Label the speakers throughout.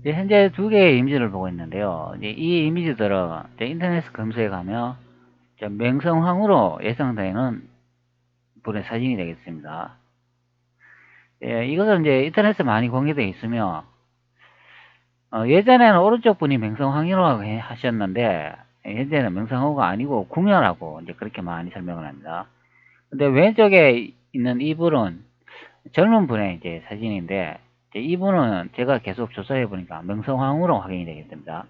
Speaker 1: 현재 두 개의 이미지를 보고 있는데요. 이제 이 이미지들은 이제 인터넷 검색에 가면 이제 명성황후로 예상되는 분의 사진이 되겠습니다. 이것은 이제 인터넷에 많이 공개되어 있으며, 예전에는 오른쪽 분이 명성황후라고 하셨는데, 현재는 명성황후가 아니고 궁녀라고 이제 그렇게 많이 설명을 합니다. 근데 왼쪽에 있는 이분은 젊은 분의 이제 사진인데, 이제 이분은 제가 계속 조사해 보니까 명성황후로 확인이 되겠습니다.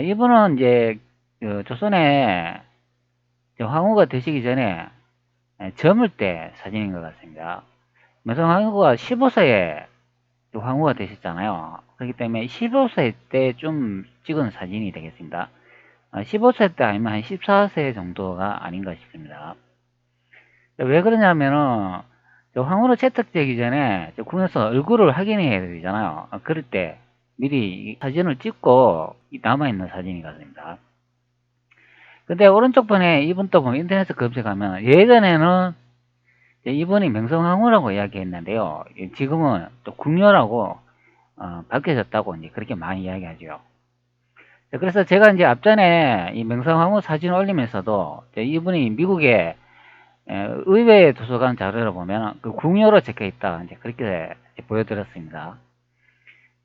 Speaker 1: 이분은 이제 그 조선에 황후가 되시기 전에 젊을 때 사진인 것 같습니다. 명성황후가 15세에 황후가 되셨잖아요. 그렇기 때문에 15세 때 좀 찍은 사진이 되겠습니다. 15세 때 아니면 한 14세 정도가 아닌가 싶습니다. 왜 그러냐면은 황후로 채택되기 전에 궁에서 얼굴을 확인해야 되잖아요. 그럴 때 미리 사진을 찍고 남아있는 사진이 같습니다. 근데 오른쪽 번에 이분 또 보면 인터넷에 검색하면 예전에는 이분이 명성황후라고 이야기했는데요. 지금은 또 궁녀라고 밝혀졌다고 이제 그렇게 많이 이야기하죠. 그래서 제가 이제 앞전에 이 명성황후 사진을 올리면서도 이분이 미국의 의회 도서관 자료를 보면 그 궁녀로 적혀 있다 이제 그렇게 보여드렸습니다.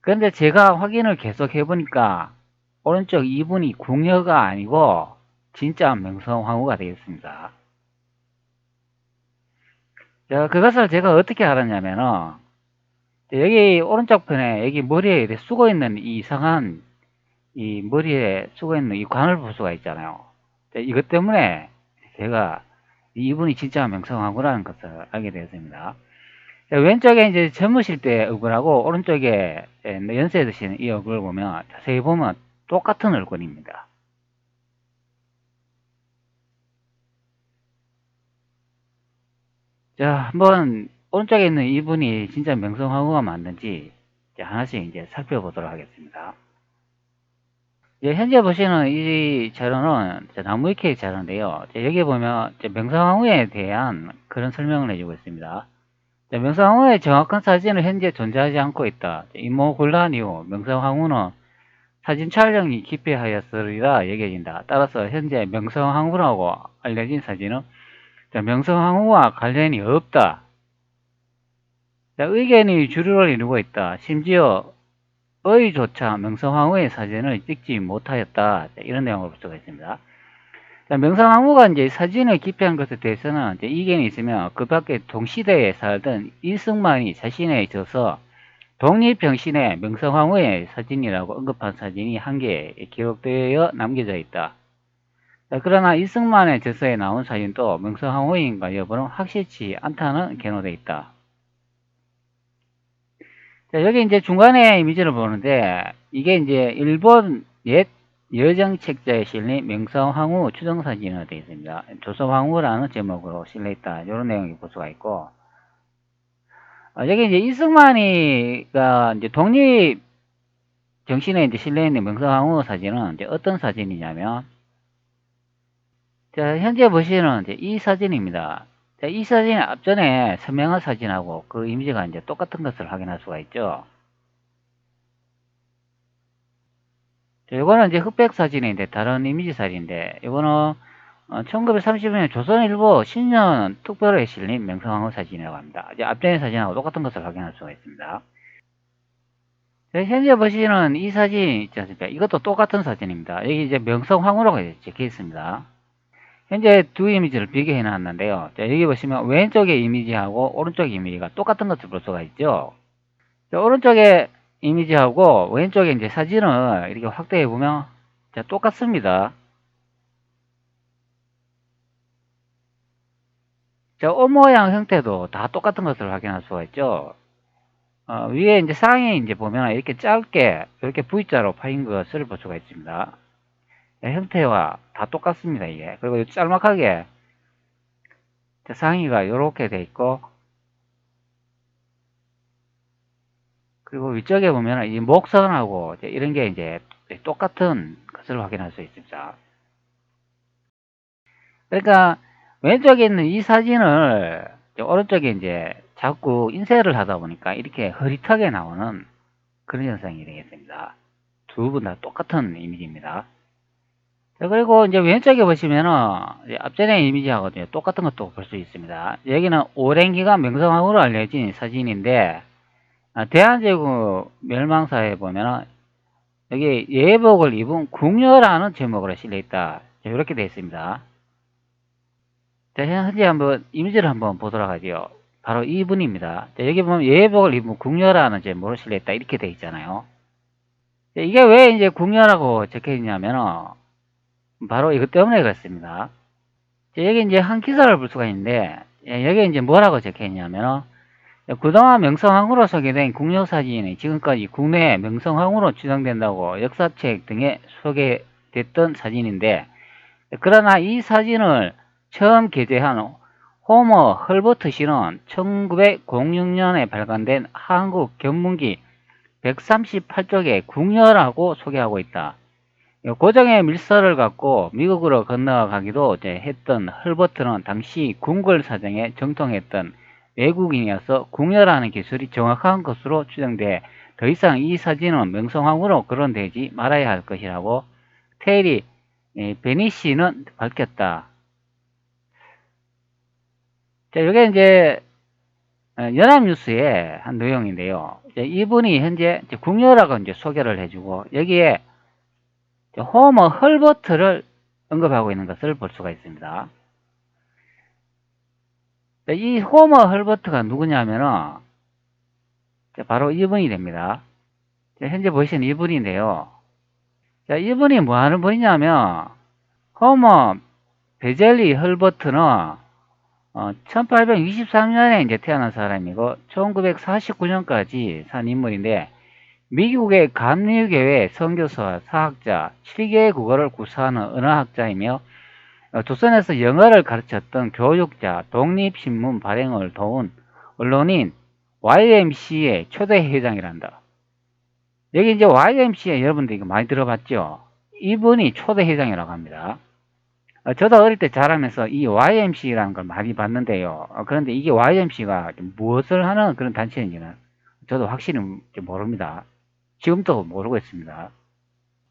Speaker 1: 그런데 제가 확인을 계속 해보니까 오른쪽 이분이 궁녀가 아니고 진짜 명성황후가 되겠습니다. 자, 그것을 제가 어떻게 알았냐면은 여기 오른쪽 편에 여기 머리에 이렇게 쓰고 있는 이 이상한 이 머리에 쓰고 있는 이 관을 볼 수가 있잖아요. 이것 때문에 제가 이분이 진짜 명성황후라는 것을 알게 되었습니다. 왼쪽에 이제 젊으실 때 얼굴하고 오른쪽에 연세 드시는 이 얼굴을 보면 자세히 보면 똑같은 얼굴입니다. 자, 한번 오른쪽에 있는 이분이 진짜 명성황후가 맞는지 하나씩 이제 살펴보도록 하겠습니다. 현재 보시는 이 자료는 나무위키 자료인데요. 여기 보면 명성황후에 대한 그런 설명을 해주고 있습니다. 명성황후의 정확한 사진은 현재 존재하지 않고 있다. 임모 곤란 이후 명성황후는 사진 촬영이 기피하였으리라 여겨진다. 따라서 현재 명성황후라고 알려진 사진은 명성황후와 관련이 없다. 의견이 주류를 이루고 있다. 심지어 의조차 명성황후의 사진을 찍지 못하였다. 이런 내용을 볼 수가 있습니다. 명성황후가 이제 사진을 기피한 것에 대해서는 이제 이견이 있으면 그 밖에 동시대에 살던 이승만이 자신에 있어서 독립정신의 명성황후의 사진이라고 언급한 사진이 한 개 기록되어 남겨져 있다. 그러나 이승만의 저서에 나온 사진도 명성황후인가 여부는 확실치 않다는 견해도 있다. 여기 이제 중간에 이미지를 보는데 이게 이제 일본 옛 여정 책자에 실린 명성황후 추정사진으로 되어 있습니다. 조선황후라는 제목으로 실려 있다. 이런 내용이 볼 수가 있고, 여기 이제 이승만이가 이제 독립 정신에 이제 실려 있는 명성황후 사진은 이제 어떤 사진이냐면, 자, 현재 보시는 이제 이 사진입니다. 자, 이 사진의 앞전에 선명한 사진하고 그 이미지가 이제 똑같은 것을 확인할 수가 있죠. 이거는 이제 흑백 사진인데 다른 이미지 사진인데 이거는 1930년 조선일보 신년 특별호에 실린 명성황후 사진이라고 합니다. 이제 앞전의 사진하고 똑같은 것을 확인할 수가 있습니다. 현재 보시는 이 사진 있지 않습니까? 이것도 똑같은 사진입니다. 여기 이제 명성황후라고 적혀 있습니다. 현재 두 이미지를 비교해 놨는데요. 자, 여기 보시면 왼쪽의 이미지하고 오른쪽 이미지가 똑같은 것을 볼 수가 있죠. 자, 오른쪽의 이미지하고 왼쪽에 이제 사진을 이렇게 확대해 보면 자, 똑같습니다. 자, 옷 모양 형태도 다 똑같은 것을 확인할 수가 있죠. 위에 이제 상에 이제 보면 이렇게 짧게 이렇게 V자로 파인 것을 볼 수가 있습니다. 형태와 다 똑같습니다, 이게. 그리고 짤막하게 상의가 이렇게 돼 있고, 그리고 위쪽에 보면 이 목선하고 이런 게 이제 똑같은 것을 확인할 수 있습니다. 그러니까 왼쪽에 있는 이 사진을 오른쪽에 이제 자꾸 인쇄를 하다 보니까 이렇게 흐릿하게 나오는 그런 현상이 되겠습니다. 두 분 다 똑같은 이미지입니다. 자, 그리고 이제 왼쪽에 보시면은 앞전의 이미지하고 똑같은 것도 볼 수 있습니다. 여기는 오랜 기간 명성황후로 알려진 사진인데, 대한제국 멸망사에 보면은 여기 예복을 입은 궁녀라는 제목으로 실려 있다. 이렇게 되어 있습니다. 자, 현재 한번 이미지를 한번 보도록 하죠. 바로 이분입니다. 자, 여기 보면 예복을 입은 궁녀라는 제목으로 실려 있다. 이렇게 되어 있잖아요. 자, 이게 왜 이제 궁녀라고 적혀 있냐면은 바로 이것 때문에 그렇습니다. 자, 여기 이제 한 기사를 볼 수가 있는데, 여기 이제 뭐라고 적혀 있냐면은 그동안 명성황후로 소개된 궁녀사진이 지금까지 국내 명성황후로 추정된다고 역사책 등에 소개됐던 사진인데, 그러나 이 사진을 처음 게재한 호머 헐버트 씨는 1906년에 발간된 한국 견문기 138쪽에 궁녀라고 소개하고 있다. 고정의 밀서를 갖고 미국으로 건너가기도 했던 헐버트는 당시 궁궐 사정에 정통했던 외국인이어서 궁녀라는 기술이 정확한 것으로 추정돼 더 이상 이 사진은 명성황후로 거론되지 말아야 할 것이라고 테리 베니시는 밝혔다. 자, 이게 이제 연합뉴스의 한 내용인데요. 이분이 현재 궁녀라고 이제 소개를 해주고 여기에 호머 헐버트를 언급하고 있는 것을 볼 수가 있습니다. 이 호머 헐버트가 누구냐면은 바로 이분이 됩니다. 현재 보시는 이분인데요. 자, 이분이 뭐 하는 분이냐면 호머 베젤리 헐버트는 1823년에 이제 태어난 사람이고 1949년까지 산 인물인데 미국의 감리교회 선교사, 사학자, 7개의 국어를 구사하는 언어학자이며 조선에서 영어를 가르쳤던 교육자, 독립신문 발행을 도운 언론인 YMCA 초대 회장이란다. 여기 이제 YMCA 여러분들 이거 많이 들어봤죠? 이분이 초대 회장이라고 합니다. 저도 어릴 때 자라면서 이 YMCA라는 걸 많이 봤는데요. 그런데 이게 YMCA가 무엇을 하는 그런 단체인지는 저도 확실히 모릅니다. 지금도 모르고 있습니다.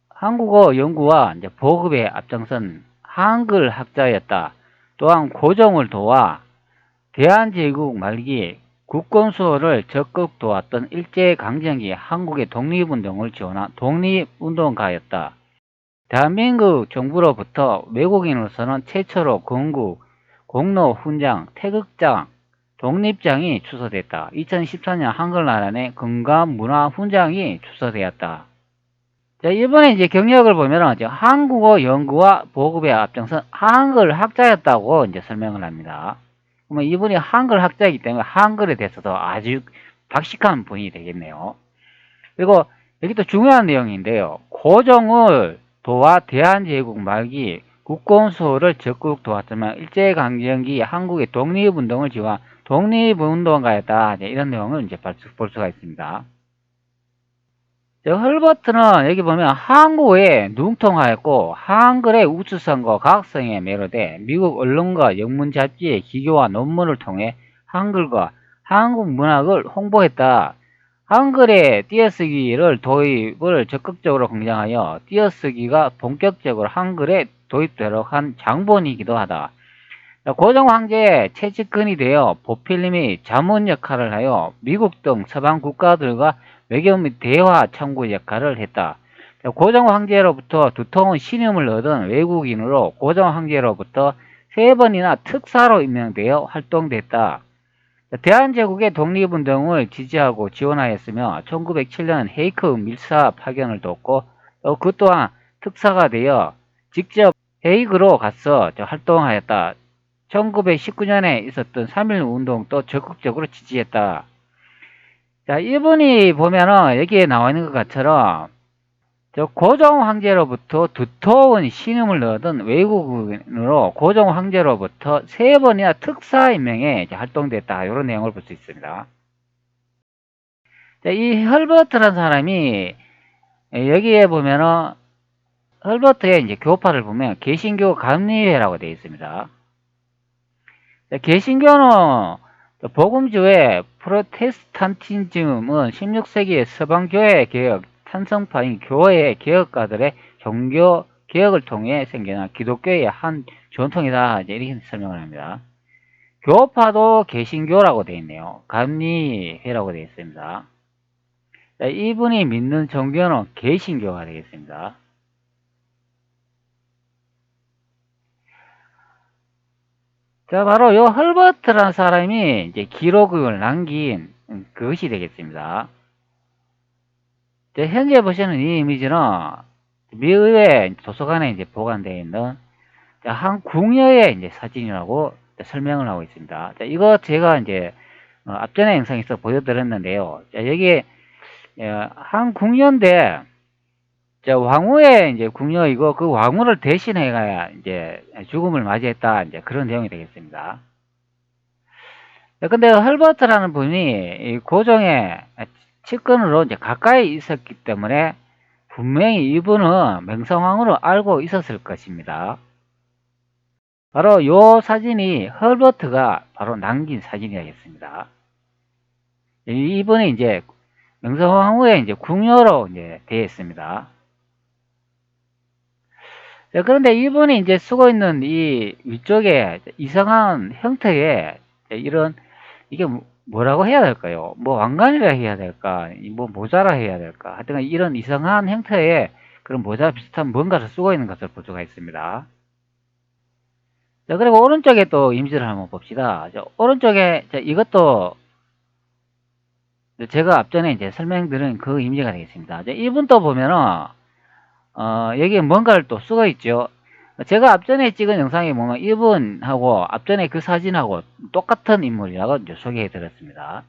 Speaker 1: 한국어 연구와 이제 보급에 앞장선 한글 학자였다. 또한 고종을 도와 대한제국 말기 국권 수호를 적극 도왔던 일제강점기 한국의 독립운동을 지원한 독립운동가였다. 대한민국 정부로부터 외국인으로서는 최초로 건국, 공로 훈장, 태극장, 독립장이 추서됐다. 2014년 한글나라의 건강문화훈장이 추서되었다. 자, 이번에 이제 경력을 보면은 이제 한국어 연구와 보급에 앞장선 한글 학자였다고 이제 설명을 합니다. 그러면 이분이 한글 학자이기 때문에 한글에 대해서도 아주 박식한 분이 되겠네요. 그리고 여기 또 중요한 내용인데요. 고종을 도와 대한제국 말기 국권수호를 적극 도왔지만 일제강점기 한국의 독립운동을 지원 독립운동가였다. 이런 내용을 이제 볼 수가 있습니다. 헐버트는 여기 보면 한국어에 능통하였고 한글의 우수성과 과학성에 매료돼 미국 언론과 영문 잡지의 기교와 논문을 통해 한글과 한국 문학을 홍보했다. 한글의 띄어쓰기를 도입을 적극적으로 권장하여 띄어쓰기가 본격적으로 한글에 도입되도록 한 장본이기도 하다. 고종 황제의 채찍근이 되어 보필 및 자문 역할을 하여 미국 등 서방 국가들과 외교 및 대화 창구 역할을 했다. 고종 황제로부터 두터운 신임을 얻은 외국인으로 고종 황제로부터 3번이나 특사로 임명되어 활동됐다. 대한제국의 독립운동을 지지하고 지원하였으며 1907년 헤이크 밀사 파견을 돕고 그 또한 특사가 되어 직접 헤이그로 가서 활동하였다. 1919년에 있었던 3.1 운동도 적극적으로 지지했다. 자, 이분이 보면은 여기에 나와 있는 것처럼 고종 황제로부터 두터운 신임을 얻은 외국인으로 고종 황제로부터 3번이나 특사 임명에 활동됐다. 이런 내용을 볼 수 있습니다. 자, 이 헐버트라는 사람이 여기에 보면은 헐버트의 이제 교파를 보면 개신교 감리회라고 되어 있습니다. 자, 개신교는 복음주의 프로테스탄티즘은 16세기의 서방교회 개혁, 탄성파인 교회의 개혁가들의 종교 개혁을 통해 생겨난 기독교의 한 전통이다. 이제 이렇게 설명을 합니다. 교파도 개신교라고 되어 있네요. 감리회라고 되어 있습니다. 이분이 믿는 종교는 개신교가 되겠습니다. 자, 바로 요 헐버트라는 사람이 이제 기록을 남긴 그것이 되겠습니다. 현재 보시는 이 이미지는 미의회 도서관에 이제 보관되어 있는 한 궁녀의 이제 사진이라고 설명을 하고 있습니다. 자, 이거 제가 이제 앞전에 영상에서 보여드렸는데요. 자, 여기 한 궁녀인데 왕후의 이제 궁녀이고 그 왕후를 대신해가야 이제 죽음을 맞이했다 이제 그런 내용이 되겠습니다. 근데 헐버트라는 분이 고종의 측근으로 이제 가까이 있었기 때문에 분명히 이분은 명성황후를 알고 있었을 것입니다. 바로 요 사진이 헐버트가 바로 남긴 사진이겠습니다. 이분이 이제 명성황후의 이제 궁녀로 이제 되어 있습니다. 그런데 이분이 이제 쓰고 있는 이 위쪽에 이상한 형태의 이런 이게 뭐라고 해야 될까요? 뭐 왕관이라 해야 될까? 뭐 모자라 해야 될까? 하여튼 이런 이상한 형태의 그런 모자 비슷한 뭔가를 쓰고 있는 것을 볼 수가 있습니다. 자, 그리고 오른쪽에 또 이미지를 한번 봅시다. 오른쪽에 이것도 제가 앞전에 이제 설명드린 그 이미지가 되겠습니다. 이분 또 보면은 여기에 뭔가를 또 쓰고 있죠. 제가 앞전에 찍은 영상에 보면 이분하고 앞전에 그 사진하고 똑같은 인물이라고 이제 소개해 드렸습니다.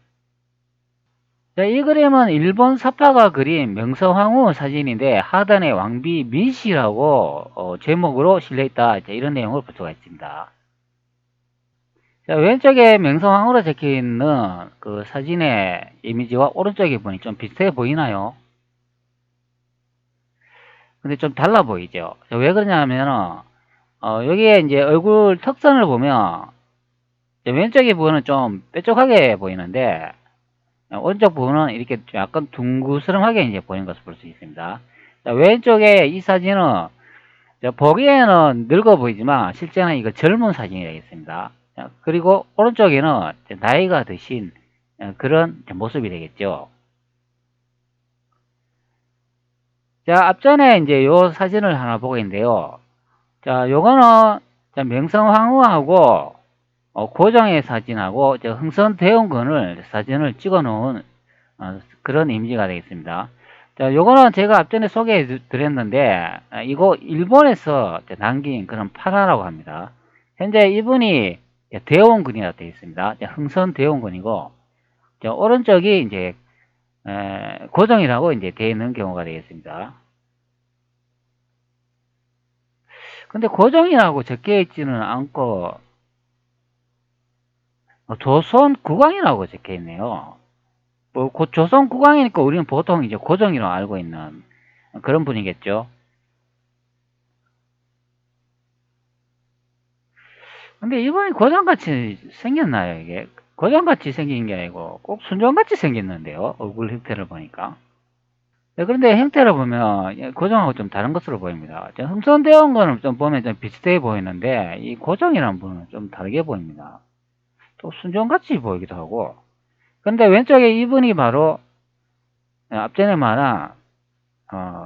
Speaker 1: 자, 이 그림은 일본 사파가 그린 명성황후 사진인데 하단에 왕비 민씨라고 제목으로 실려있다 이런 내용을 볼 수가 있습니다. 자, 왼쪽에 명성황후로 적혀있는 그 사진의 이미지와 오른쪽에 보니 좀 비슷해 보이나요? 근데 좀 달라 보이죠? 자, 왜 그러냐면은 여기에 이제 얼굴 턱선을 보면 왼쪽의 부분은 좀 뾰족하게 보이는데 오른쪽 부분은 이렇게 약간 둥그스름하게 이제 보이는 것을 볼 수 있습니다. 자, 왼쪽에 이 사진은 보기에는 늙어 보이지만 실제는 이거 젊은 사진이 되겠습니다. 그리고 오른쪽에는 나이가 드신 그런 모습이 되겠죠. 자, 앞전에 이제 요 사진을 하나 보고 있는데요. 자, 요거는 명성황후하고 고종의 사진하고 흥선대원군을 사진을 찍어 놓은 그런 이미지가 되겠습니다. 자, 요거는 제가 앞전에 소개해 드렸는데 이거 일본에서 남긴 그런 판화라고 합니다. 현재 이분이 대원군이라 되어 있습니다. 흥선대원군이고 오른쪽이 이제 고종이라고 이제 되어 있는 경우가 되겠습니다. 근데 고종이라고 적혀 있지는 않고 조선 국왕이라고 적혀 있네요. 뭐 조선 국왕이니까 우리는 보통 이제 고종이라고 알고 있는 그런 분이겠죠. 근데 이번에 고종같이 생겼나요, 이게? 고종같이 생긴 게 아니고 꼭 순종같이 생겼는데요, 얼굴 형태를 보니까. 네, 그런데 형태를 보면 고종하고 좀 다른 것으로 보입니다. 흥선대원 거는 좀 보면 좀 비슷해 보이는데 이 고종이라는 분은 좀 다르게 보입니다. 또 순종같이 보이기도 하고. 근데 왼쪽에 이분이 바로 앞전에 말한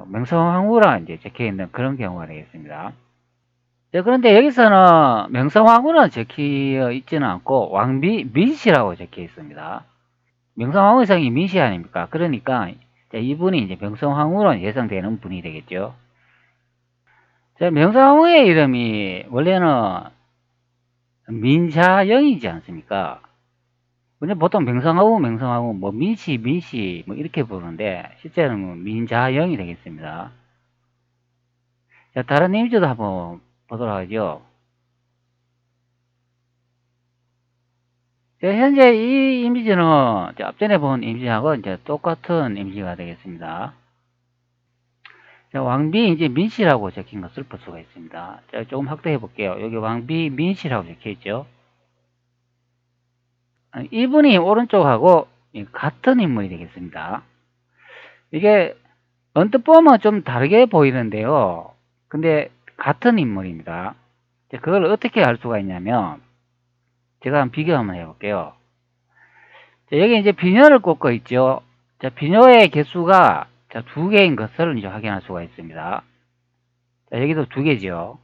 Speaker 1: 명성황후라 이제 적혀 있는 그런 경우가 되겠습니다. 네, 그런데 여기서는 명성황후는 적혀 있지는 않고 왕비 민씨라고 적혀 있습니다. 명성황후상이 민씨 아닙니까? 그러니까 이분이 이제 명성황후로 예상되는 분이 되겠죠. 자, 명성황후의 이름이 원래는 민샤영이지 않습니까? 근데 보통 명성황후 뭐 민씨 뭐 이렇게 부르는데 실제는 민자영이 되겠습니다. 자, 다른 이미지도 한번 보도록 하죠. 현재 이 이미지는 앞전에 본 이미지하고 이제 똑같은 이미지가 되겠습니다. 자, 왕비 이제 민씨라고 적힌 것을 볼 수가 있습니다. 자, 조금 확대해 볼게요. 여기 왕비 민씨라고 적혀 있죠. 이분이 오른쪽하고 같은 인물이 되겠습니다. 이게 언뜻 보면 좀 다르게 보이는데요. 근데 같은 인물입니다. 그걸 어떻게 알 수가 있냐면 제가 한번 비교 한번 해볼게요. 자, 여기 이제 비녀를 꽂고 있죠. 자, 비녀의 개수가 자, 2개인 것을 이제 확인할 수가 있습니다. 자, 여기도 2개죠.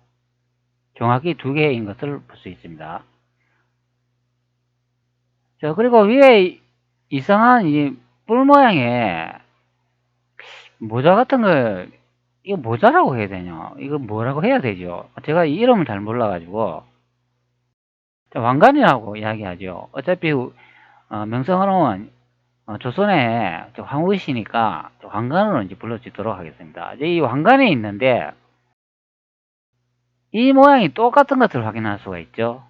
Speaker 1: 정확히 2개인 것을 볼 수 있습니다. 자, 그리고 위에 이상한 이 뿔 모양의 모자 같은 걸, 이거 모자라고 해야 되냐? 이거 뭐라고 해야 되죠? 제가 이 이름을 잘 몰라가지고, 왕관이라고 이야기하죠. 어차피, 명성황후는 조선의 황후이시니까 왕관으로 이제 불러주도록 하겠습니다. 이제 이 왕관이 있는데, 이 모양이 똑같은 것을 확인할 수가 있죠.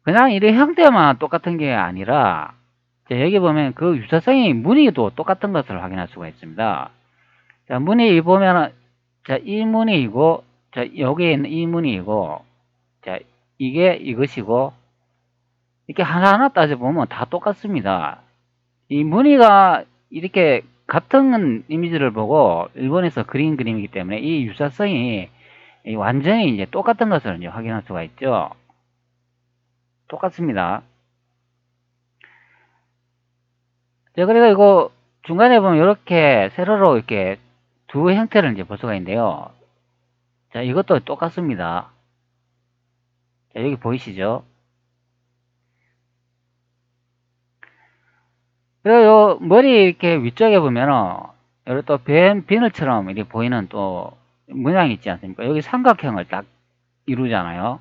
Speaker 1: 그냥 이런 형태만 똑같은 게 아니라, 자, 여기 보면 그 유사성이 무늬도 똑같은 것을 확인할 수가 있습니다. 자, 무늬 보면은, 자, 이 무늬이고, 자, 여기에 있는 이 무늬이고, 자, 이게 이것이고, 이렇게 하나하나 따져보면 다 똑같습니다. 이 무늬가 이렇게 같은 이미지를 보고 일본에서 그린 그림이기 때문에 이 유사성이 완전히 이제 똑같은 것을 이제 확인할 수가 있죠. 똑같습니다. 자, 그래서 이거 중간에 보면 이렇게 세로로 이렇게 두 형태를 이제 볼 수가 있는데요. 자, 이것도 똑같습니다. 자, 여기 보이시죠? 그리고 요 머리 이렇게 위쪽에 보면은 여기 또 비늘처럼 이렇게 보이는 또 문양이 있지 않습니까? 여기 삼각형을 딱 이루잖아요.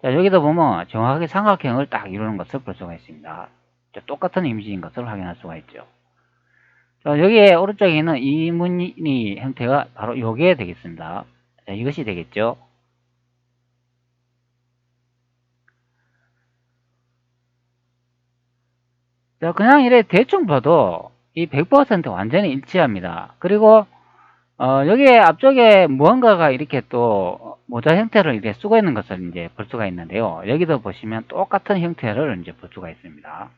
Speaker 1: 자, 여기도 보면 정확하게 삼각형을 딱 이루는 것을 볼 수가 있습니다. 자, 똑같은 이미지인 것을 확인할 수가 있죠. 자, 여기에 오른쪽에 있는 이 무늬 형태가 바로 요게 되겠습니다. 자, 이것이 되겠죠. 자, 그냥 이래 대충 봐도 이 100% 완전히 일치합니다. 그리고 여기에 앞쪽에 무언가가 이렇게 또 모자 형태를 이렇게 쓰고 있는 것을 이제 볼 수가 있는데요. 여기도 보시면 똑같은 형태를 이제 볼 수가 있습니다.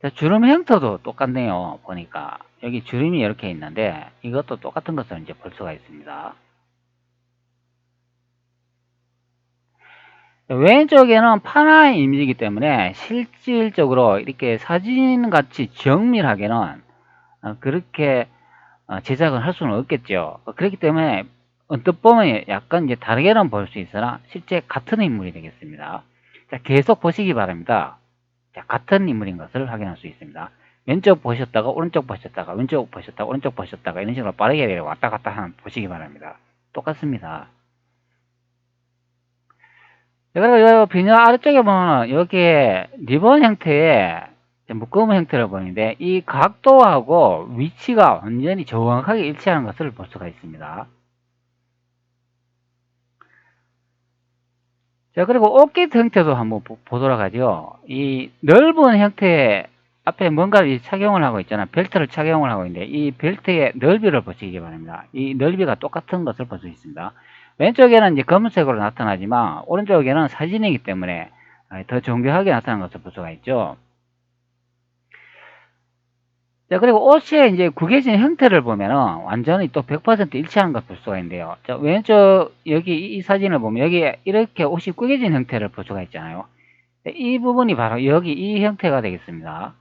Speaker 1: 자, 주름 형태도 똑같네요. 보니까 여기 주름이 이렇게 있는데 이것도 똑같은 것을 이제 볼 수가 있습니다. 왼쪽에는 파나 이미지이기 때문에 실질적으로 이렇게 사진 같이 정밀하게는 그렇게 제작을 할 수는 없겠죠. 그렇기 때문에 언뜻 보면 약간 이제 다르게는 볼 수 있으나 실제 같은 인물이 되겠습니다. 자, 계속 보시기 바랍니다. 자, 같은 인물인 것을 확인할 수 있습니다. 왼쪽 보셨다가 오른쪽 보셨다가 왼쪽 보셨다가 오른쪽 보셨다가 이런 식으로 빠르게 왔다 갔다 하는 보시기 바랍니다. 똑같습니다. 그리고 이 비녀 아래쪽에 보면 여기에 리본 형태의 묶음 형태를 보이는데 이 각도하고 위치가 완전히 정확하게 일치하는 것을 볼 수가 있습니다. 자, 그리고 옷깃 형태도 한번 보도록 하죠. 이 넓은 형태 앞에 뭔가를 착용을 하고 있잖아. 벨트를 착용을 하고 있는데 이 벨트의 넓이를 보시기 바랍니다. 이 넓이가 똑같은 것을 볼 수 있습니다. 왼쪽에는 이제 검은색으로 나타나지만 오른쪽에는 사진이기 때문에 더 정교하게 나타나는 것을 볼 수가 있죠. 자, 그리고 옷의 이제 구겨진 형태를 보면은 완전히 또 100% 일치하는 걸 볼 수가 있는데요. 자, 왼쪽 여기 이 사진을 보면 여기 이렇게 옷이 구겨진 형태를 볼 수가 있잖아요. 이 부분이 바로 여기 이 형태가 되겠습니다.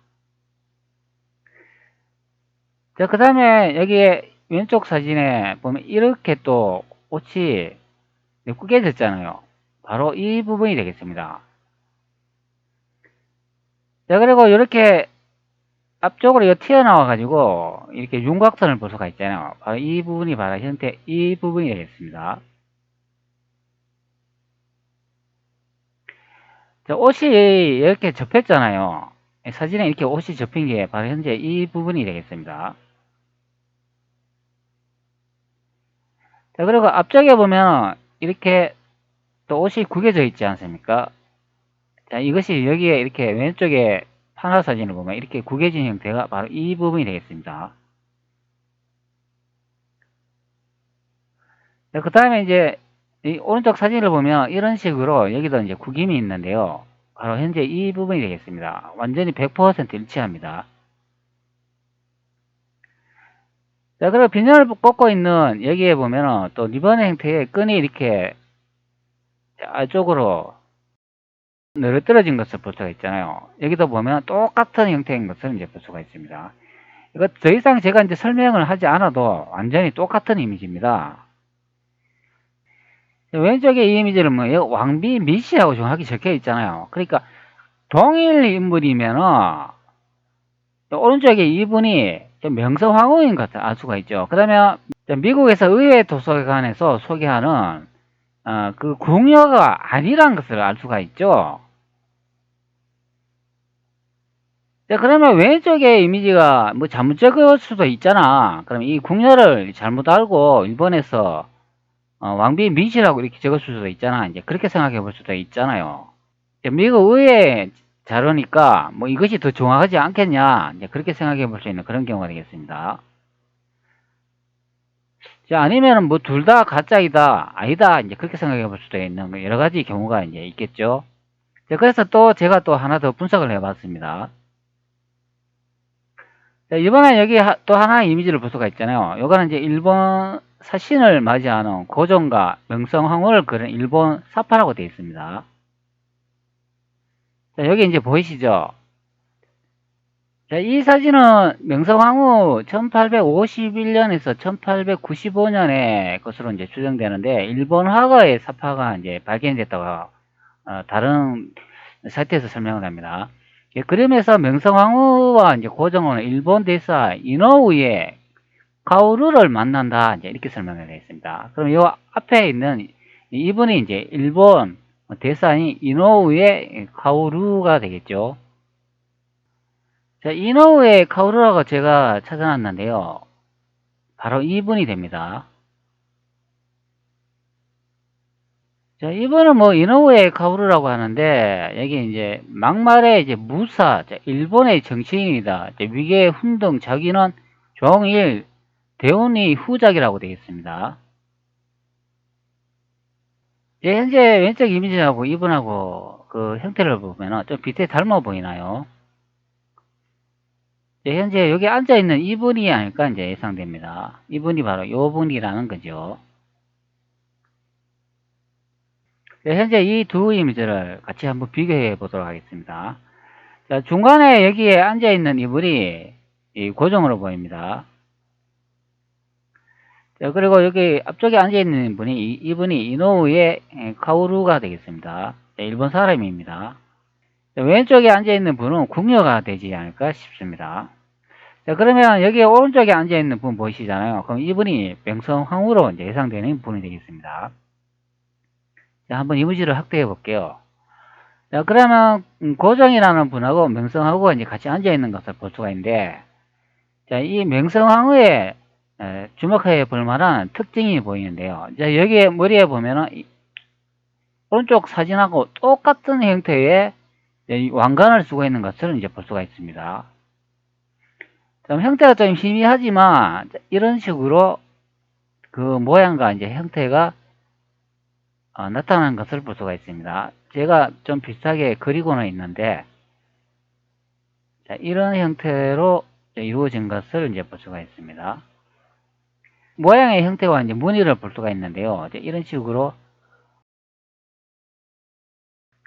Speaker 1: 자, 그 다음에 여기 왼쪽 사진에 보면 이렇게 또 옷이 구겨졌잖아요. 바로 이 부분이 되겠습니다. 자, 그리고 이렇게 앞쪽으로 이거 튀어나와 가지고 이렇게 윤곽선을 볼 수가 있잖아요. 바로 이 부분이 바로 형태 이 부분이 되겠습니다. 자, 옷이 이렇게 접혔잖아요. 사진에 이렇게 옷이 접힌 게 바로 현재 이 부분이 되겠습니다. 자, 그리고 앞쪽에 보면 이렇게 또 옷이 구겨져 있지 않습니까? 자, 이것이 여기에 이렇게 왼쪽에 판화 사진을 보면 이렇게 구겨진 형태가 바로 이 부분이 되겠습니다. 그 다음에 이제 이 오른쪽 사진을 보면 이런 식으로 여기도 이제 구김이 있는데요. 바로 현재 이 부분이 되겠습니다. 완전히 100% 일치합니다. 자, 그리고 빈혈을 꽂고 있는 여기에 보면은 또 리본 형태의 끈이 이렇게 안쪽으로 늘어뜨려진 것을 볼 수가 있잖아요. 여기도 보면 똑같은 형태인 것을 이제 볼 수가 있습니다. 이거 더 이상 제가 이제 설명을 하지 않아도 완전히 똑같은 이미지입니다. 왼쪽에 이 이미지를 뭐 왕비 미시라고 정확히 적혀 있잖아요. 그러니까 동일 인물이면은 오른쪽에 이분이 명성황후인 것을 알 수가 있죠. 그 다음에 미국에서 의회 도서관에서 소개하는 그 궁녀가 아니란 것을 알 수가 있죠. 그러면 왼쪽에 이미지가 뭐 잘못 적을 수도 있잖아. 그럼 이 궁녀를 잘못 알고 일본에서 왕비 미시라고 이렇게 적을 수도 있잖아. 이제 그렇게 생각해 볼 수도 있잖아요. 미국 의회 자료니까 뭐 이것이 더 정확하지 않겠냐. 이제 그렇게 생각해 볼 수 있는 그런 경우가 되겠습니다. 자, 아니면은 뭐 둘 다 가짜이다, 아니다, 이제 그렇게 생각해 볼 수도 있는 여러 가지 경우가 이제 있겠죠. 자, 그래서 또 제가 또 하나 더 분석을 해 봤습니다. 자, 이번에 여기 또 하나의 이미지를 볼 수가 있잖아요. 요거는 이제 일본 사신을 맞이하는 고종과 명성황후를 그린 일본 사파라고 되어 있습니다. 자, 여기 이제 보이시죠? 자, 이 사진은 명성황후 1851년에서 1895년의 것으로 이제 추정되는데, 일본 화가의 사파가 이제 발견됐다고, 다른 사이트에서 설명을 합니다. 예, 그림에서 명성황후와 이제 고종은 일본 대사 이노우의 카오루를 만난다. 이제 이렇게 설명을 되어 있습니다. 그럼 이 앞에 있는 이분이 이제 일본 대사인 이노우의 카오루가 되겠죠. 자, 이노우의 카오루라고 제가 찾아놨는데요. 바로 이분이 됩니다. 자, 이분은 뭐 이노우의 카오루라고 하는데 여기 이제 막말에 이제 무사, 자, 일본의 정치인이다. 위계 훈등 자기는 종일 대운이 후작이라고 되어 있습니다. 현재 왼쪽 이미지하고 이분하고 그 형태를 보면 좀 비슷하게 닮아 보이나요? 현재 여기 앉아있는 이분이 아닐까 이제 예상됩니다. 이분이 바로 요분이라는 거죠. 현재 이 두 이미지를 같이 한번 비교해 보도록 하겠습니다. 자, 중간에 여기에 앉아있는 이분이 이 고정으로 보입니다. 자, 그리고 여기 앞쪽에 앉아있는 분이 이분이 이노우의 카오루가 되겠습니다. 일본 사람입니다. 자, 왼쪽에 앉아있는 분은 궁녀가 되지 않을까 싶습니다. 자, 그러면 여기 오른쪽에 앉아있는 분 보이시잖아요. 그럼 이분이 명성황후로 이제 예상되는 분이 되겠습니다. 자, 한번 이미지를 확대해 볼게요. 자, 그러면 고정이라는 분하고 명성황후가 이제 같이 앉아있는 것을 볼 수가 있는데, 자, 이 명성황후의 주목해 볼 만한 특징이 보이는데요. 자, 여기 머리에 보면은 오른쪽 사진하고 똑같은 형태의 왕관을 쓰고 있는 것을 이제 볼 수가 있습니다. 좀 형태가 좀 희미하지만 이런 식으로 그 모양과 이제 형태가 나타나는 것을 볼 수가 있습니다. 제가 좀 비슷하게 그리고는 있는데, 자, 이런 형태로 이루어진 것을 이제 볼 수가 있습니다. 모양의 형태와 이제 무늬를 볼 수가 있는데요. 이런 식으로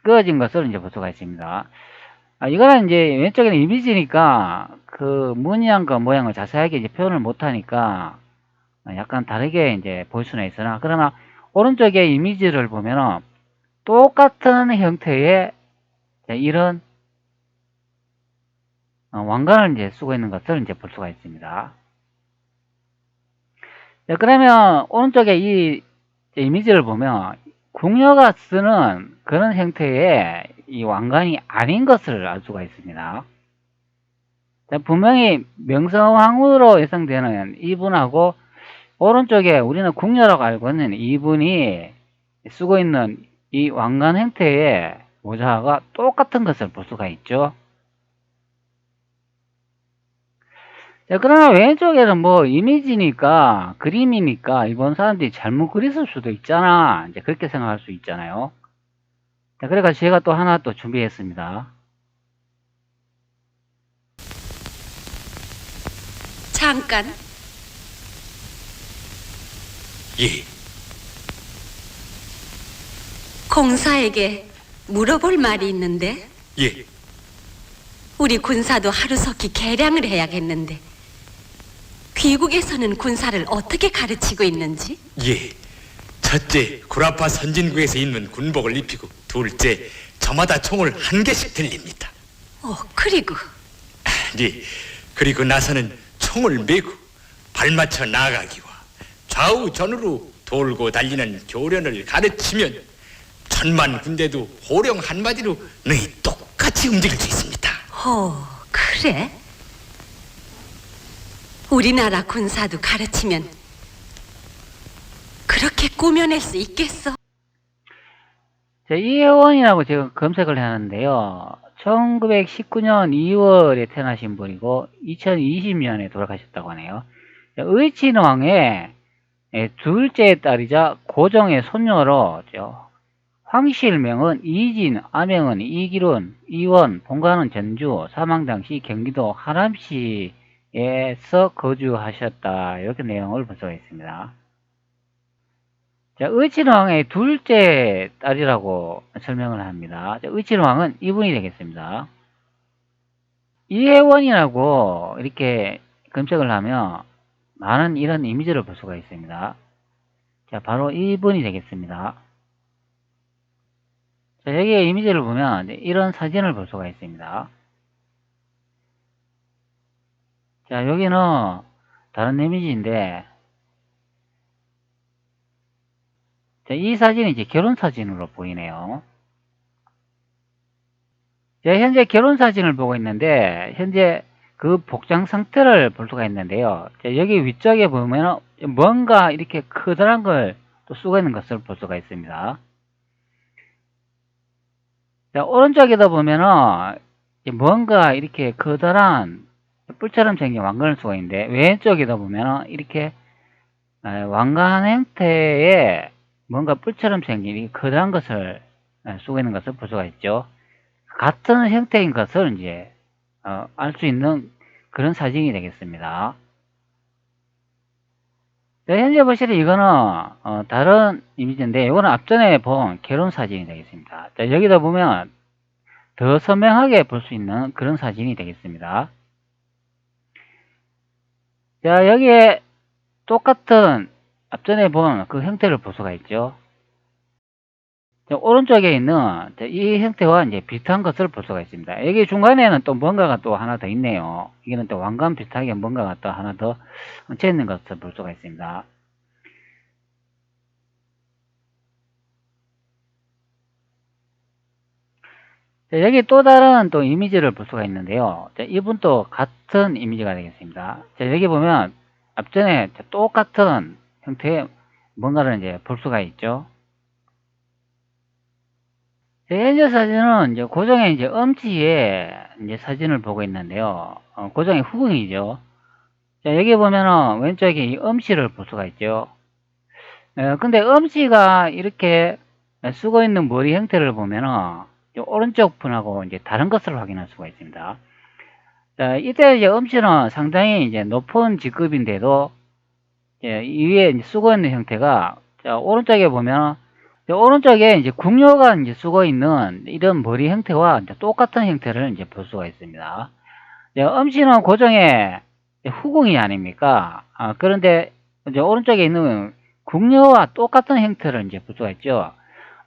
Speaker 1: 그어진 것을 이제 볼 수가 있습니다. 이거는 이제 왼쪽에는 이미지니까 그 무늬함과 모양을 자세하게 이제 표현을 못하니까 약간 다르게 이제 볼 수는 있으나, 그러나 오른쪽에 이미지를 보면은 똑같은 형태의 이런 왕관을 이제 쓰고 있는 것을 이제 볼 수가 있습니다. 그러면 오른쪽에 이 이미지를 보면 궁녀가 쓰는 그런 형태의 이 왕관이 아닌 것을 알 수가 있습니다. 분명히 명성황후로 예상되는 이분하고 오른쪽에 우리는 궁녀라고 알고 있는 이분이 쓰고 있는 이 왕관 형태의 모자가 똑같은 것을 볼 수가 있죠. 그러나 왼쪽에는 뭐 이미지니까, 그림이니까 일본 사람들이 잘못 그렸을 수도 있잖아. 이제 그렇게 생각할 수 있잖아요. 그래서 제가 또 하나 또 준비했습니다.
Speaker 2: 잠깐.
Speaker 3: 예,
Speaker 2: 공사에게 물어볼 말이 있는데,
Speaker 3: 예,
Speaker 2: 우리 군사도 하루속히 개량을 해야겠는데, 귀국에서는 군사를 어떻게 가르치고 있는지?
Speaker 3: 예. 첫째, 구라파 선진국에서 입는 군복을 입히고, 둘째, 저마다 총을 한 개씩 들립니다.
Speaker 2: 그리고
Speaker 3: 예, 그리고 나서는 총을 메고 발맞춰 나가기와 좌우 전으로 돌고 달리는 교련을 가르치면 천만 군대도 호령 한마디로 너희 똑같이 움직일 수 있습니다.
Speaker 2: 그래? 우리나라 군사도 가르치면 그렇게 꾸며낼 수 있겠어?
Speaker 1: 이혜원이라고 제가 검색을 하는데요. 1919년 2월에 태어나신 분이고 2020년에 돌아가셨다고 하네요. 의친왕의 둘째 딸이자 고종의 손녀로 황실명은 이진, 아명은 이기룬, 이원, 본가는 전주, 사망 당시 경기도 하남시에서 거주하셨다. 이렇게 내용을 볼 수가 있습니다. 의친왕의 둘째 딸이라고 설명을 합니다. 의친왕은 이분이 되겠습니다. 이혜원이라고 이렇게 검색을 하면 많은 이런 이미지를 볼 수가 있습니다. 바로 이분이 되겠습니다. 여기에 이미지를 보면 이런 사진을 볼 수가 있습니다. 여기는 다른 이미지인데, 이 사진이 이제 결혼 사진으로 보이네요. 현재 결혼 사진을 보고 있는데, 현재 그 복장 상태를 볼 수가 있는데요. 여기 위쪽에 보면 뭔가 이렇게 커다란 걸 또 쓰고 있는 것을 볼 수가 있습니다. 오른쪽에다 보면은 뭔가 이렇게 커다란 뿔처럼 생긴 왕관을 쓰고 있는데, 왼쪽에다 보면은 이렇게 왕관 형태의 뭔가 뿔처럼 생긴 이 커다란 것을 쓰고 있는 것을 볼 수가 있죠. 같은 형태인 것을 이제 알 수 있는 그런 사진이 되겠습니다. 현재 보시는 이거는 다른 이미지인데, 이거는 앞전에 본 결혼 사진이 되겠습니다. 여기다 보면 더 선명하게 볼 수 있는 그런 사진이 되겠습니다. 여기에 똑같은 앞전에 본 그 형태를 볼 수가 있죠. 오른쪽에 있는 이 형태와 이제 비슷한 것을 볼 수가 있습니다. 여기 중간에는 또 뭔가가 또 하나 더 있네요. 이거는 또 왕관 비슷하게 뭔가가 또 하나 더 얹혀 있는 것을 볼 수가 있습니다. 여기 또 다른 또 이미지를 볼 수가 있는데요. 이분도 같은 이미지가 되겠습니다. 여기 보면 앞전에 똑같은 형태의 뭔가를 이제 볼 수가 있죠. 현재 사진은 이제 고종의 이제 엄지의 이제 사진을 보고 있는데요. 고종의 후궁이죠. 여기 보면은 왼쪽에 이 엄씨를 볼 수가 있죠. 근데 엄씨가 이렇게 쓰고 있는 머리 형태를 보면은 오른쪽 분하고 이제 다른 것을 확인할 수가 있습니다. 이때 이제 엄씨는 상당히 이제 높은 직급인데도 이 위에 이제 쓰고 있는 형태가 오른쪽에 보면 오른쪽에 이제 궁녀가 이제 쓰고 있는 이런 머리 형태와 이제 똑같은 형태를 이제 볼 수가 있습니다. 엄씨는 고종의 후궁이 아닙니까? 그런데 이제 오른쪽에 있는 궁녀와 똑같은 형태를 이제 볼 수가 있죠.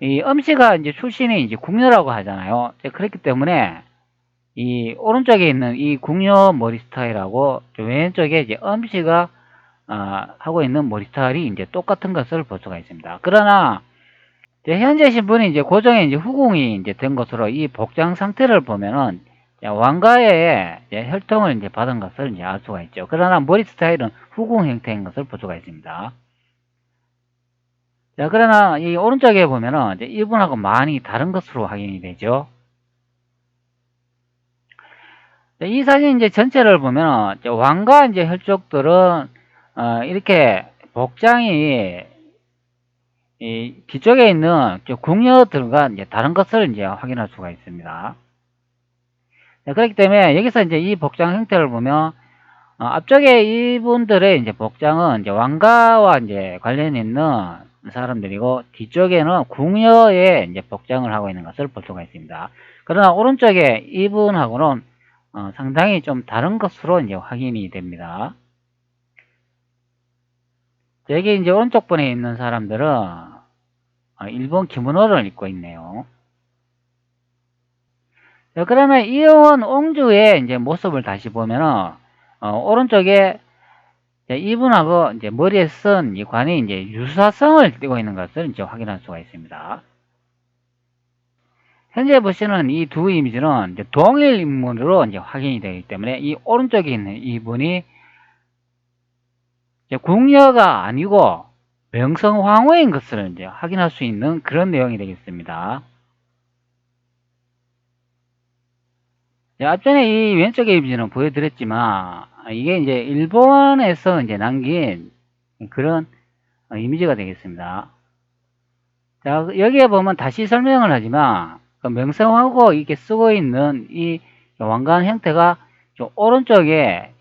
Speaker 1: 이 엄씨가 이제 출신이 이제 궁녀라고 하잖아요. 그렇기 때문에 이 오른쪽에 있는 이 궁녀 머리 스타일하고 왼쪽에 이제 엄씨가 하고 있는 머리 스타일이 이제 똑같은 것을 볼 수가 있습니다. 그러나 현재 신분이 이제 고종의 이제 후궁이 이제 된 것으로 이 복장 상태를 보면은 왕가의 혈통을 이제 받은 것을 이제 알 수가 있죠. 그러나 머리 스타일은 후궁 형태인 것을 볼 수가 있습니다. 그러나 이 오른쪽에 보면은 이제 이분하고 많이 다른 것으로 확인이 되죠. 이 사진 이제 전체를 보면 왕과 이제 혈족들은 이렇게 복장이 이 뒤쪽에 있는 궁녀들과 이제 다른 것을 이제 확인할 수가 있습니다. 그렇기 때문에 여기서 이제 이 복장 형태를 보면 앞쪽에 이분들의 이제 복장은 이제 왕가와 이제 관련 있는 사람들이고 뒤쪽에는 궁녀의 이제 복장을 하고 있는 것을 볼 수가 있습니다. 그러나 오른쪽에 이분하고는 상당히 좀 다른 것으로 이제 확인이 됩니다. 여기 이제 오른쪽 분에 있는 사람들은 일본 기모노를 입고 있네요. 자, 그러면 이온 옹주의 이제 모습을 다시 보면은 오른쪽에 이분하고 이제 머리에 쓴 이 관이 이제 유사성을 띠고 있는 것을 이제 확인할 수가 있습니다. 현재 보시는 이 두 이미지는 이제 동일 인물으로 이제 확인이 되기 때문에 이 오른쪽에 있는 이분이 이제 궁녀가 아니고 명성황후인 것을 이제 확인할 수 있는 그런 내용이 되겠습니다. 앞전에 이 왼쪽의 이미지는 보여드렸지만 이게 이제 일본에서 이제 남긴 그런 이미지가 되겠습니다. 자, 여기에 보면 다시 설명을 하지만 그 명성황후 이렇게 쓰고 있는 이 왕관 형태가 오른쪽에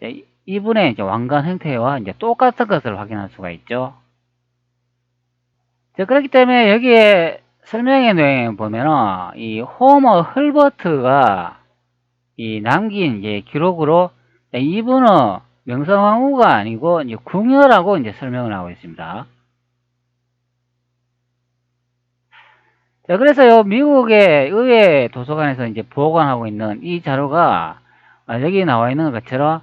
Speaker 1: 이분의 이제 왕관 형태와 이제 똑같은 것을 확인할 수가 있죠. 자, 그렇기 때문에 여기에 설명의 내용에 보면은 이 호머 헐버트가 이 남긴 이제 기록으로 이분은 명성황후가 아니고 이제 궁녀라고 이제 설명을 하고 있습니다. 자, 그래서요, 미국의 의회 도서관에서 이제 보관하고 있는 이 자료가 여기 나와 있는 것처럼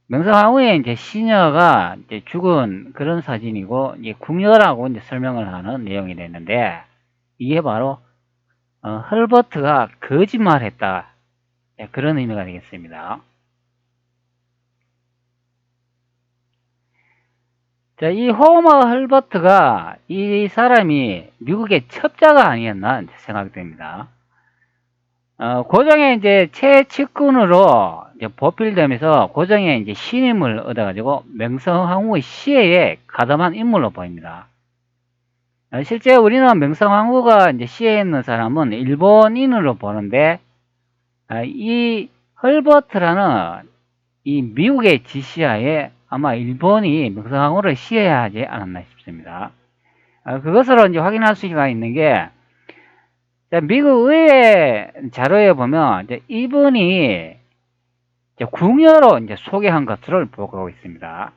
Speaker 1: 명성황후의 이제 시녀가 이제 죽은 그런 사진이고 이제 궁녀라고 이제 설명을 하는 내용이 됐는데 이게 바로 헐버트가 거짓말했다. 그런 의미가 되겠습니다. 자, 이 호머 헐버트가 이 사람이 미국의 첩자가 아니었나 생각됩니다. 고종의 이제 최측근으로 이제 보필되면서 고종의 이제 신임을 얻어가지고 명성황후의 시해에 가담한 인물로 보입니다. 실제 우리는 명성황후가 이제 시해에 있는 사람은 일본인으로 보는데 이 헐버트라는 이 미국의 지시하에 아마 일본이 명성황후를 시해야 하지 않았나 싶습니다. 그것으로 이제 확인할 수가 있는 게 미국 의회 자료에 보면 이제 이분이 이제 궁녀로 이제 소개한 것을 보고 있습니다.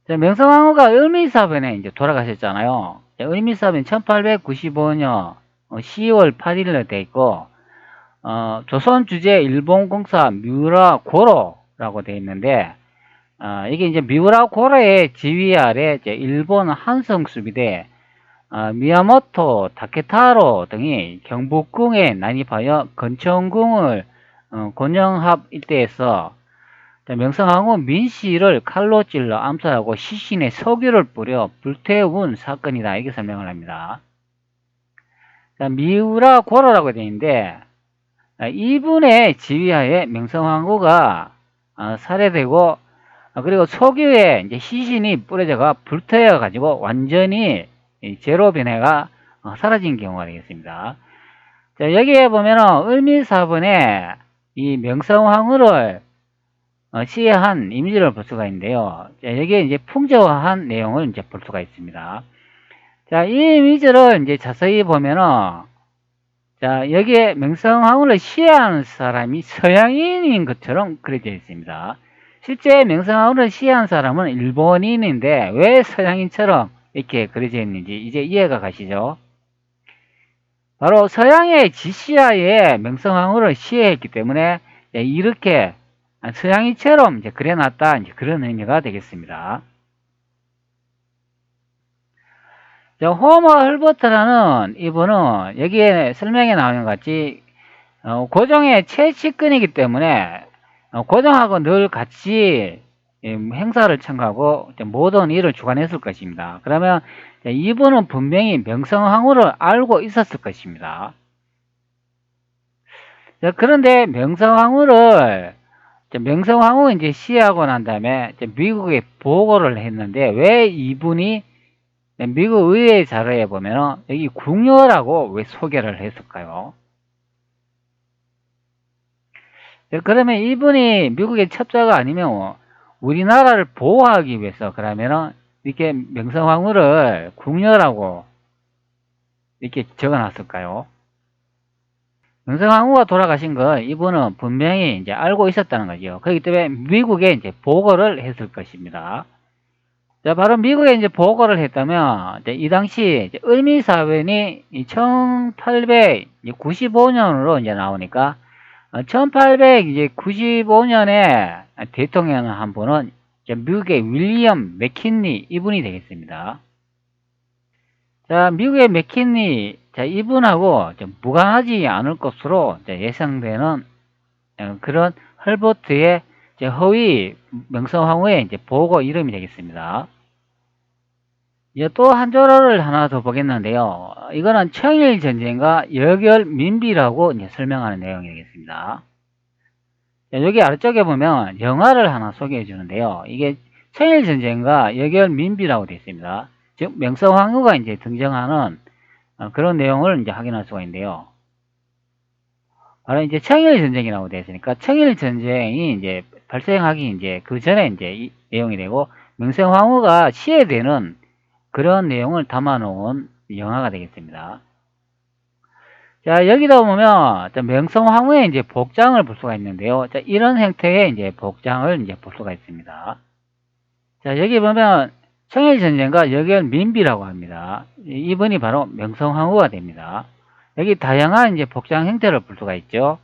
Speaker 1: 명성황후가 을미사변에 이제 돌아가셨잖아요. 을미사변 1895년 10월 8일로 되어 있고 조선 주재 일본 공사 뮤라 고로라고 되어 있는데 이게 이제 뮤라 고로의 지휘 아래 이제 일본 한성 수비대 미야모토 타케타로 등이 경복궁에 난입하여 건천궁을 곤영합 일대에서 명성황후 민씨를 칼로 찔러 암살하고 시신에 석유를 뿌려 불태운 사건이다. 이렇게 설명을 합니다. 미우라 고로라고 되어 있는데 이분의 지휘하에 명성황후가 살해되고 그리고 석유에 이제 시신이 뿌려져가 불태워 가지고 완전히 제로 변해가 사라진 경우가 되겠습니다. 자, 여기에 보면은 을미사본에 이 명성황후를 시해한 이미지를 볼 수가 있는데요. 자, 여기에 이제 풍자화한 내용을 이제 볼 수가 있습니다. 자, 이 이미지를 이제 자세히 보면은 자, 여기에 명성황후를 시해하는 사람이 서양인인 것처럼 그려져 있습니다. 실제 명성황후를 시해한 사람은 일본인인데 왜 서양인처럼 이렇게 그려져 있는지 이제 이해가 가시죠? 바로 서양의 지시하에 명성황후를 시해했기 때문에 이렇게 서양인처럼 이제 그려놨다 이제 그런 의미가 되겠습니다. 호머 헐버트라는 이분은 여기에 설명에 나오는 것 같이 고종의 최측근이기 때문에 고종하고 늘 같이 행사를 참가하고 모든 일을 주관했을 것입니다. 그러면 이분은 분명히 명성황후를 알고 있었을 것입니다. 자, 그런데 명성황후 이제 시해하고 난 다음에 이제 미국에 보고를 했는데 왜 이분이 미국 의회 자료에 보면은 여기 궁녀라고 왜 소개를 했을까요? 그러면 이분이 미국의 첩자가 아니면 우리나라를 보호하기 위해서 그러면은 이렇게 명성황후를 궁녀라고 이렇게 적어놨을까요? 명성황후가 돌아가신 걸 이분은 분명히 이제 알고 있었다는 거죠. 그렇기 때문에 미국에 이제 보고를 했을 것입니다. 자, 바로 미국에 이제 보고를 했다면, 이제 이 당시 이제 을미사변이 1895년으로 이제 나오니까, 1895년에 대통령 한 분은 이제 미국의 윌리엄 맥킨리 이분이 되겠습니다. 자, 미국의 맥킨리, 자, 이분하고 좀 무관하지 않을 것으로 예상되는 그런 헐버트의 허위 명성황후의 이제 보고 이름이 되겠습니다. 이제 또 한 조를 하나 더 보겠는데요. 이거는 청일전쟁과 여결민비라고 이제 설명하는 내용이 되겠습니다. 여기 아래쪽에 보면 영화를 하나 소개해 주는데요. 이게 청일전쟁과 여결민비라고 되어 있습니다. 즉, 명성황후가 이제 등장하는 그런 내용을 이제 확인할 수가 있는데요. 바로 이제 청일전쟁이라고 되어 있으니까 청일전쟁이 이제 발생하기 이제 그 전에 이제 이 내용이 되고 명성황후가 시해되는 그런 내용을 담아놓은 영화가 되겠습니다. 자, 여기다 보면 명성황후의 이제 복장을 볼 수가 있는데요. 자, 이런 형태의 이제 복장을 이제 볼 수가 있습니다. 자, 여기 보면 청일전쟁과 여결민비라고 합니다. 이분이 바로 명성황후가 됩니다. 여기 다양한 이제 복장 형태를 볼 수가 있죠.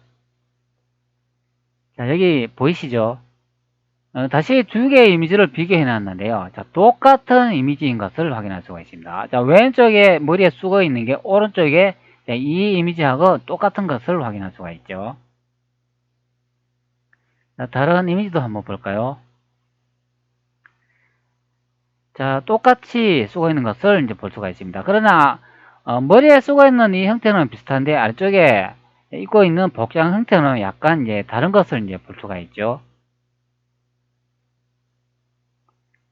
Speaker 1: 자, 여기 보이시죠? 다시 두 개의 이미지를 비교해 놨는데요. 자, 똑같은 이미지인 것을 확인할 수가 있습니다. 자, 왼쪽에 머리에 쓰고 있는 게 오른쪽에 이 이미지하고 똑같은 것을 확인할 수가 있죠. 자, 다른 이미지도 한번 볼까요? 자, 똑같이 쓰고 있는 것을 이제 볼 수가 있습니다. 그러나 머리에 쓰고 있는 이 형태는 비슷한데 아래쪽에 입고 있는 복장 형태는 약간 이제 다른 것을 이제 볼 수가 있죠.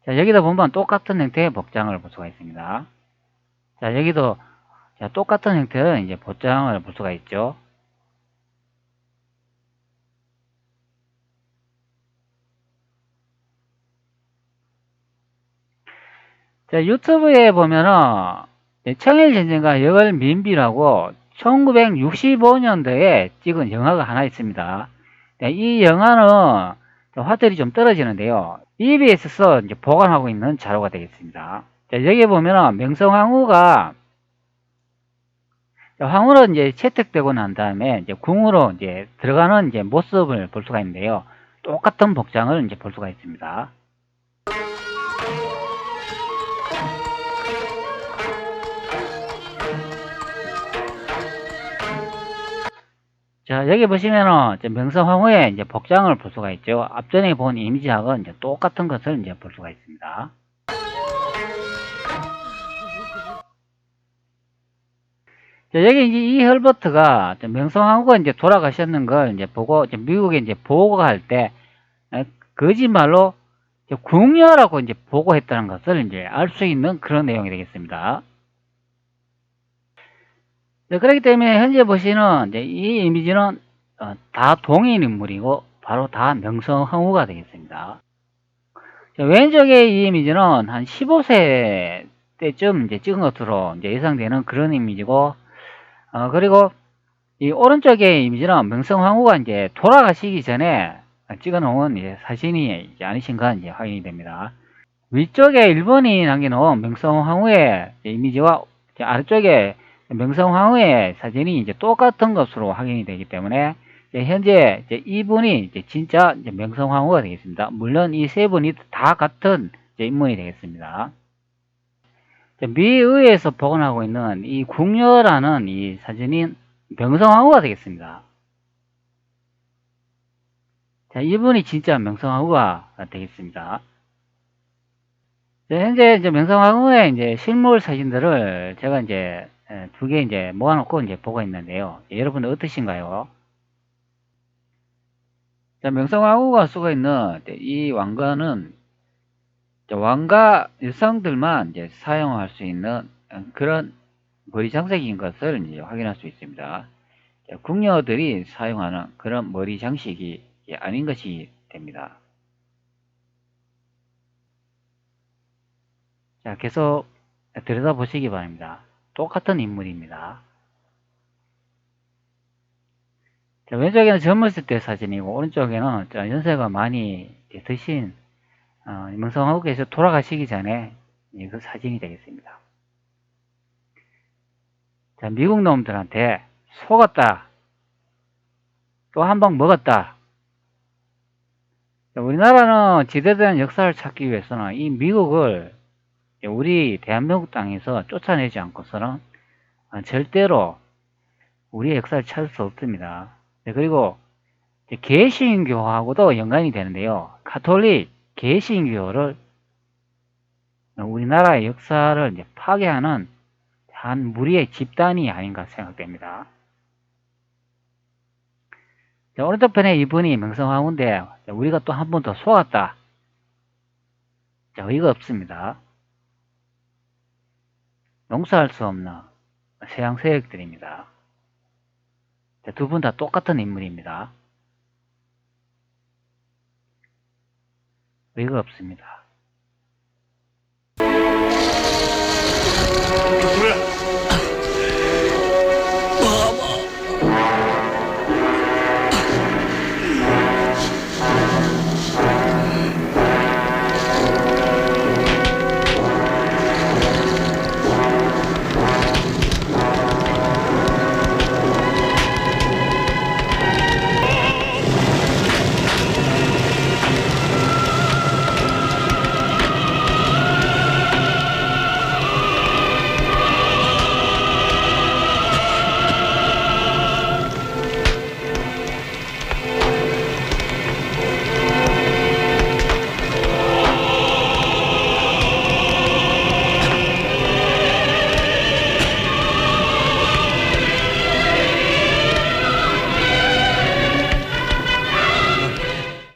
Speaker 1: 자, 여기다 보면 똑같은 형태의 복장을 볼 수가 있습니다. 자, 여기도 자, 똑같은 형태의 이제 복장을 볼 수가 있죠. 자, 유튜브에 보면은 청일전쟁과 여걸민비라고 1965년도에 찍은 영화가 하나 있습니다. 이 영화는 화질이 좀 떨어지는데요. EBS에서 이제 보관하고 있는 자료가 되겠습니다. 자, 여기 보면은 명성황후가 황후로 이제 채택되고 난 다음에 이제 궁으로 이제 들어가는 이제 모습을 볼 수가 있는데요. 똑같은 복장을 이제 볼 수가 있습니다. 자, 여기 보시면은 명성황후의 이제 복장을 볼 수가 있죠. 앞전에 본 이미지하고 이제 똑같은 것을 이제 볼 수가 있습니다. 자, 여기 이제 이 헐버트가 명성황후가 이제 돌아가셨는 걸 이제 보고 이제 미국에 이제 보고할 때 거짓말로 궁녀라고 이제 보고했다는 것을 이제 알 수 있는 그런 내용이 되겠습니다. 네, 그렇기 때문에 현재 보시는 이제 이 이미지는 다 동일 인물이고 바로 다 명성황후가 되겠습니다. 자, 왼쪽의 이 이미지는 한 15세 때쯤 이제 찍은 것으로 이제 예상되는 그런 이미지고, 그리고 이 오른쪽의 이미지는 명성황후가 이제 돌아가시기 전에 찍어 놓은 이제 사진이 이제 아니신가 이제 확인이 됩니다. 위쪽에 일본이 남겨놓은 명성황후의 이미지와 아래쪽에 명성황후의 사진이 이제 똑같은 것으로 확인이 되기 때문에 현재 이분이 진짜 명성황후가 되겠습니다. 물론 이 세 분이 다 같은 인물이 되겠습니다. 미의회에서 복원하고 있는 이 궁녀라는 이 사진인 명성황후가 되겠습니다. 자, 이분이 진짜 명성황후가 되겠습니다. 현재 명성황후의 이제 실물 사진들을 제가 이제 두 개 이제 모아놓고 이제 보고 있는데요. 여러분들 어떠신가요? 자, 명성황후가 쓰고 있는 이 왕관은 왕가 여성들만 이제 사용할 수 있는 그런 머리 장식인 것을 이제 확인할 수 있습니다. 자, 궁녀들이 사용하는 그런 머리 장식이 아닌 것이 됩니다. 자, 계속 들여다보시기 바랍니다. 똑같은 인물입니다. 자, 왼쪽에는 젊었을 때 사진이고 오른쪽에는 연세가 많이 드신 명성황후께서 돌아가시기 전에 그 사진이 되겠습니다. 자, 미국 놈들한테 속았다. 또 한 방 먹었다. 자, 우리나라는 지대된 역사를 찾기 위해서는 이 미국을 우리 대한민국 땅에서 쫓아내지 않고서는 절대로 우리의 역사를 찾을 수 없습니다. 그리고 개신교하고도 연관이 되는데요. 가톨릭 개신교를 우리나라의 역사를 이제 파괴하는 한 무리의 집단이 아닌가 생각됩니다. 자, 오른쪽 편에 이분이 명성황후인데 우리가 또 한 번 더 속았다. 자, 의의가 없습니다. 용서할 수 없는 서양 세력들입니다. 두 분 다 똑같은 인물입니다. 의의가 없습니다.
Speaker 3: 뭐야?